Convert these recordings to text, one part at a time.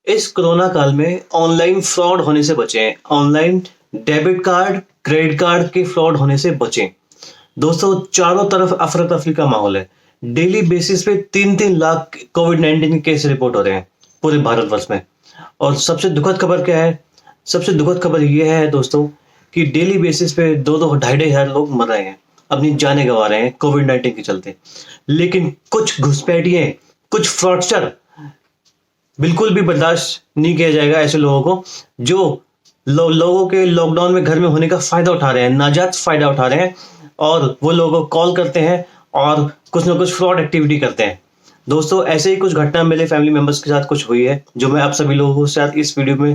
इस कोरोना काल में ऑनलाइन फ्रॉड होने से बचें, online debit card, credit card के फ्रॉड होने से बचें। दोस्तों, चारों तरफ अफरा-तफरी का माहौल है। डेली बेसिस पे 3-3 लाख कोविड-19 के केस रिपोर्ट हो रहे हैं पूरे भारतवर्ष में। और सबसे दुखद खबर क्या है? सबसे दुखद खबर ये है दोस्तों कि डेली बेसिस पे 2-2 ढाई-ढाई हज़ार लोग मर रहे हैं, अपनी जानें गँवा रहे हैं कोविड-19 के चलते। लेकिन कुछ घुसपैठिए, कुछ फ्रॉडस्टर बिल्कुल भी बर्दाश्त नहीं किया जाएगा ऐसे लोगों को जो लोगों के लॉकडाउन में घर में होने का फ़ायदा उठा रहे हैं, नाजायज़ फ़ायदा उठा रहे हैं और वो लोगों को कॉल करते हैं और कुछ ना कुछ फ्रॉड एक्टिविटी करते हैं। दोस्तों, ऐसे ही कुछ घटना मेरे फैमिली मेंबर्स के साथ कुछ हुई है, जो मैं आप सभी लोगों के साथ इस वीडियो में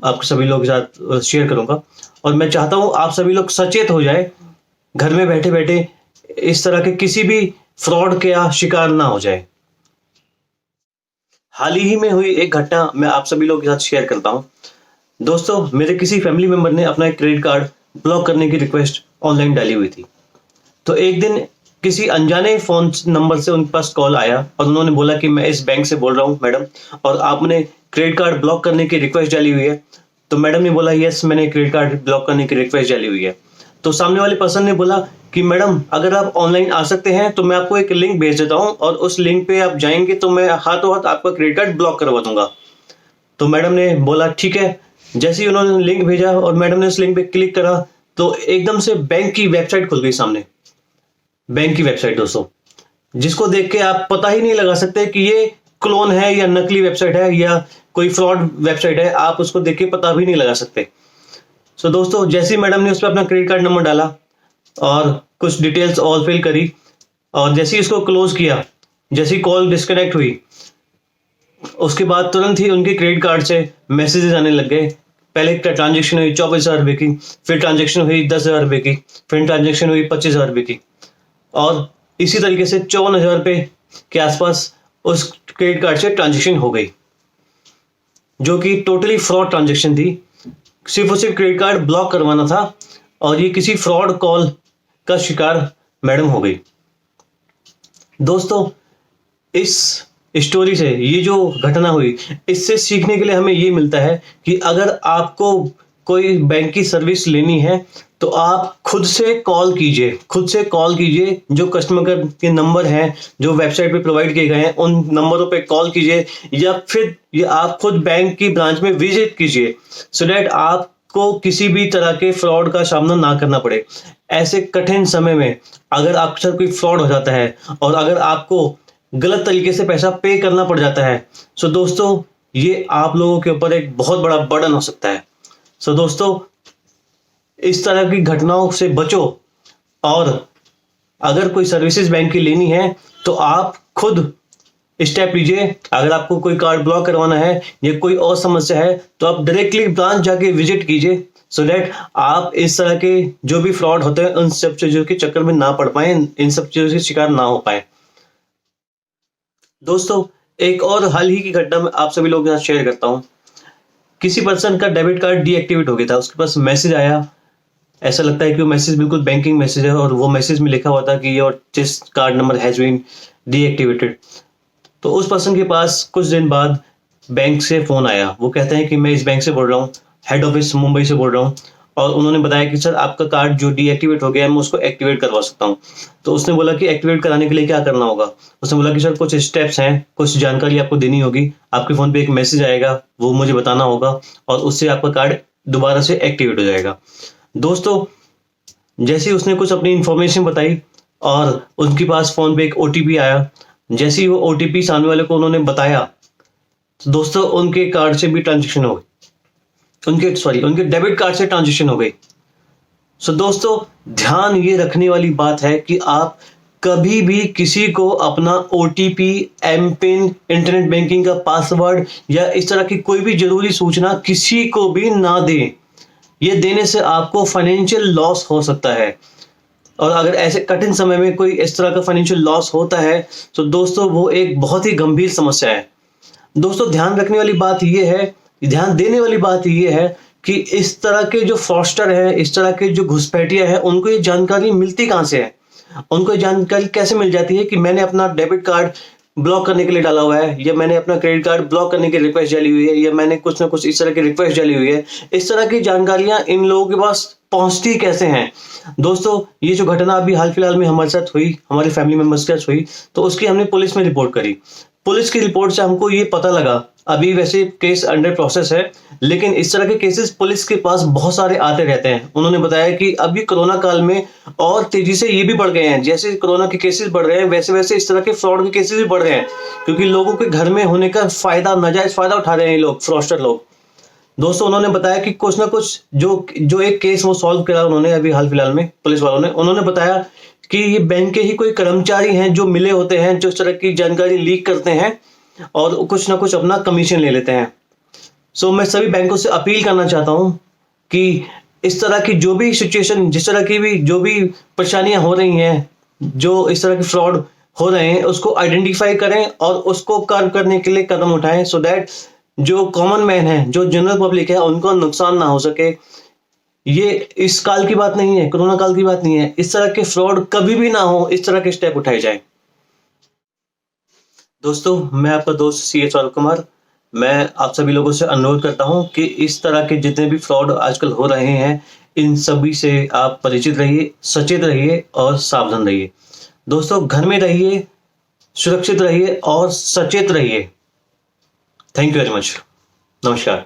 आप सभी लोगों के साथ शेयर करूँगा और मैं चाहता हूँ आप सभी लोग सचेत हो जाएँ, घर में बैठे-बैठे इस तरह के किसी भी फ्रॉड का शिकार ना हो जाएँ। हाल ही में हुई एक घटना मैं आप सभी लोगों के साथ शेयर करता हूँ। दोस्तों, मेरे किसी फैमिली मेंबर ने अपना एक क्रेडिट कार्ड ब्लॉक करने की रिक्वेस्ट ऑनलाइन डाली हुई थी। तो एक दिन किसी अनजाने फ़ोन नंबर से उनके पास कॉल आया और उन्होंने बोला कि मैं इस बैंक से बोल रहा हूँ मैडम, और आपने क्रेडिट कार्ड ब्लॉक करने की रिक्वेस्ट डाली हुई है। तो मैडम ने बोला, यस, मैंने क्रेडिट कार्ड ब्लॉक करने की रिक्वेस्ट डाली हुई है। तो सामने वाले पर्सन ने बोला कि मैडम, अगर आप ऑनलाइन आ सकते हैं तो मैं आपको एक लिंक भेज देता हूँ और उस लिंक पे आप जाएँगे तो मैं हाथों हाथ आपका क्रेडिट कार्ड ब्लॉक करवा दूँगा। तो मैडम ने बोला ठीक है। जैसे ही उन्होंने लिंक भेजा और मैडम ने उस लिंक पे क्लिक करा तो एकदम से बैंक की वेबसाइट खुल गई सामने। बैंक की वेबसाइट दोस्तों, जिसको देख के आप पता ही नहीं लगा सकते कि ये क्लोन है या नकली वेबसाइट है या कोई फ्रॉड वेबसाइट है। आप उसको देख के पता भी नहीं लगा सकते। सो दोस्तों, जैसे ही मैडम ने उस पे अपना क्रेडिट कार्ड नंबर डाला और कुछ डिटेल्स और फिल करी और जैसे ही इसको क्लोज किया, जैसे ही कॉल डिस्कनेक्ट हुई, उसके बाद तुरंत ही उनके क्रेडिट कार्ड से मैसेजेस आने लग गए। पहले एक ट्रांजेक्शन हुई 24,000 रुपए की, फिर ट्रांजेक्शन हुई 10,000 रुपए की, फिर ट्रांजेक्शन हुई 25,000 रुपए की और इसी तरीके से 54,000 रुपए के आसपास उस क्रेडिट कार्ड से ट्रांजेक्शन हो गई, जो कि टोटली फ्रॉड ट्रांजेक्शन थी। सिर्फ और सिर्फ क्रेडिट कार्ड ब्लॉक करवाना था और ये किसी फ्रॉड कॉल का शिकार मैडम हो गई। दोस्तों, इस स्टोरी से, ये जो घटना हुई, इससे सीखने के लिए हमें ये मिलता है कि अगर आपको कोई बैंक की सर्विस लेनी है तो आप खुद से कॉल कीजिए, खुद से कॉल कीजिए। जो कस्टमर के नंबर हैं जो वेबसाइट पे प्रोवाइड किए गए हैं उन नंबरों पे कॉल कीजिए या फिर ये आप खुद बैंक की ब्रांच में विजिट कीजिए, सो दैट आपको किसी भी तरह के फ्रॉड का सामना ना करना पड़े। ऐसे कठिन समय में अगर आपके साथ कोई फ्रॉड हो जाता है और अगर आपको गलत तरीके से पैसा पे करना पड़ जाता है, सो दोस्तों, ये आप लोगों के ऊपर एक बहुत बड़ा बर्डन हो सकता है। सो दोस्तों, इस तरह की घटनाओं से बचो और अगर कोई सर्विसेज बैंक की लेनी है तो आप खुद स्टेप लीजिए। अगर आपको कोई कार्ड ब्लॉक करवाना है या कोई और समस्या है तो आप डायरेक्टली ब्रांच जाके विजिट कीजिए, सो दैट आप इस तरह के जो भी फ्रॉड होते हैं उन सब चीज़ों के चक्कर में ना पड़ पाए, इन सब चीज़ों से शिकार ना हो पाए। दोस्तों, एक और हाल ही की घटना मैं आप सभी लोगों के साथ शेयर करता हूँ। किसी पर्सन का डेबिट कार्ड डीएक्टिवेट हो गया था। उसके पास मैसेज आया, ऐसा लगता है कि वो मैसेज बिल्कुल बैंकिंग मैसेज है और वो मैसेज में लिखा हुआ था कि your this card number has been deactivated. तो उस पर्सन के पास कुछ दिन बाद बैंक से फ़ोन आया। वो कहते हैं कि मैं इस बैंक से बोल रहा हूँ, हेड ऑफिस मुंबई से बोल रहा हूँ, और उन्होंने बताया कि सर, आपका कार्ड जो डीएक्टिवेट हो गया है मैं उसको एक्टिवेट करवा सकता हूँ। तो उसने बोला कि एक्टिवेट कराने के लिए क्या करना होगा? उसने बोला कि सर, कुछ स्टेप्स हैं, कुछ जानकारी आपको देनी होगी, आपके फ़ोन पे एक मैसेज आएगा, वो मुझे बताना होगा और उससे आपका कार्ड दोबारा से एक्टिवेट हो जाएगा। दोस्तों, जैसे ही उसने कुछ अपनी इन्फॉर्मेशन बताई और उनके पास फ़ोन पे एक ओटीपी आया। जैसे ही वो ओटीपी सामने वाले को उन्होंने बताया, तो दोस्तों, उनके कार्ड से भी ट्रांजेक्शन हो गई। उनके डेबिट कार्ड से ट्रांजेक्शन हो गई। सो दोस्तों, ध्यान ये रखने वाली बात है कि आप कभी भी किसी को अपना ओटीपी, एमपिन, इंटरनेट बैंकिंग का पासवर्ड या इस तरह की कोई भी ज़रूरी सूचना किसी को भी ना दें। ये देने से आपको फाइनेंशियल लॉस हो सकता है और अगर ऐसे कठिन समय में कोई इस तरह का फाइनेंशियल लॉस होता है तो दोस्तों, वो एक बहुत ही गंभीर समस्या है। दोस्तों, ध्यान रखने वाली बात ये है, ध्यान देने वाली बात ये है कि इस तरह के जो फ्रॉडस्टर है, इस तरह के जो घुसपैठिया है, उनको ये जानकारी मिलती कहाँ से है? उनको ये जानकारी कैसे मिल जाती है कि मैंने अपना डेबिट कार्ड ब्लॉक करने के लिए डाला हुआ है, या मैंने अपना क्रेडिट कार्ड ब्लॉक करने की रिक्वेस्ट डाली हुई है, या मैंने कुछ ना कुछ इस तरह की रिक्वेस्ट डाली हुई है। इस तरह की जानकारियां इन लोगों के पास पहुंचती कैसे हैं? दोस्तों, ये जो घटना अभी हाल फिलहाल में हमारे साथ हुई, हमारे फैमिली मेंबर्स के साथ हुई, तो उसकी हमने पुलिस में रिपोर्ट करी। पुलिस की रिपोर्ट से हमको ये पता लगा, अभी वैसे केस अंडर प्रोसेस है, लेकिन इस तरह के केसेस पुलिस के पास बहुत सारे आते रहते हैं। उन्होंने बताया कि अभी कोरोना काल में और तेजी से ये भी बढ़ गए हैं। जैसे कोरोना के केसेस बढ़ रहे हैं, वैसे वैसे इस तरह के फ्रॉड के केसेस भी बढ़ रहे हैं, क्योंकि लोगों के घर में होने का फायदा, नाजायज फायदा उठा रहे हैं ये लोग, फ्रॉडस्टर लोग। दोस्तों, उन्होंने बताया कि कुछ ना कुछ जो जो एक केस वो सॉल्व करा उन्होंने अभी हाल फिलहाल में, पुलिस वालों ने, उन्होंने बताया कि ये बैंक के ही कोई कर्मचारी हैं जो मिले होते हैं, जो इस तरह की जानकारी लीक करते हैं और कुछ ना कुछ अपना कमीशन ले लेते हैं। सो मैं सभी बैंकों से अपील करना चाहता हूं कि इस तरह की जो भी सिचुएशन, जिस तरह की भी जो भी परेशानियां हो रही हैं, जो इस तरह के फ्रॉड हो रहे हैं, उसको आइडेंटिफाई करें और उसको कम करने के लिए कदम उठाएं, सो दैट जो कॉमन मैन है, जो जनरल पब्लिक है, उनको नुकसान ना हो सके। ये इस काल की बात नहीं है, कोरोना काल की बात नहीं है। इस तरह के फ्रॉड कभी भी ना हो, इस तरह के स्टेप उठाए जाए। दोस्तों, मैं आपका दोस्त CS अरुण कुमार। मैं आप सभी लोगों से अनुरोध करता हूं कि इस तरह के जितने भी फ्रॉड आजकल हो रहे हैं, इन सभी से आप परिचित रहिए, सचेत रहिए और सावधान रहिए। दोस्तों, घर में रहिए, सुरक्षित रहिए और सचेत रहिए। Thank you very much. नमस्कार।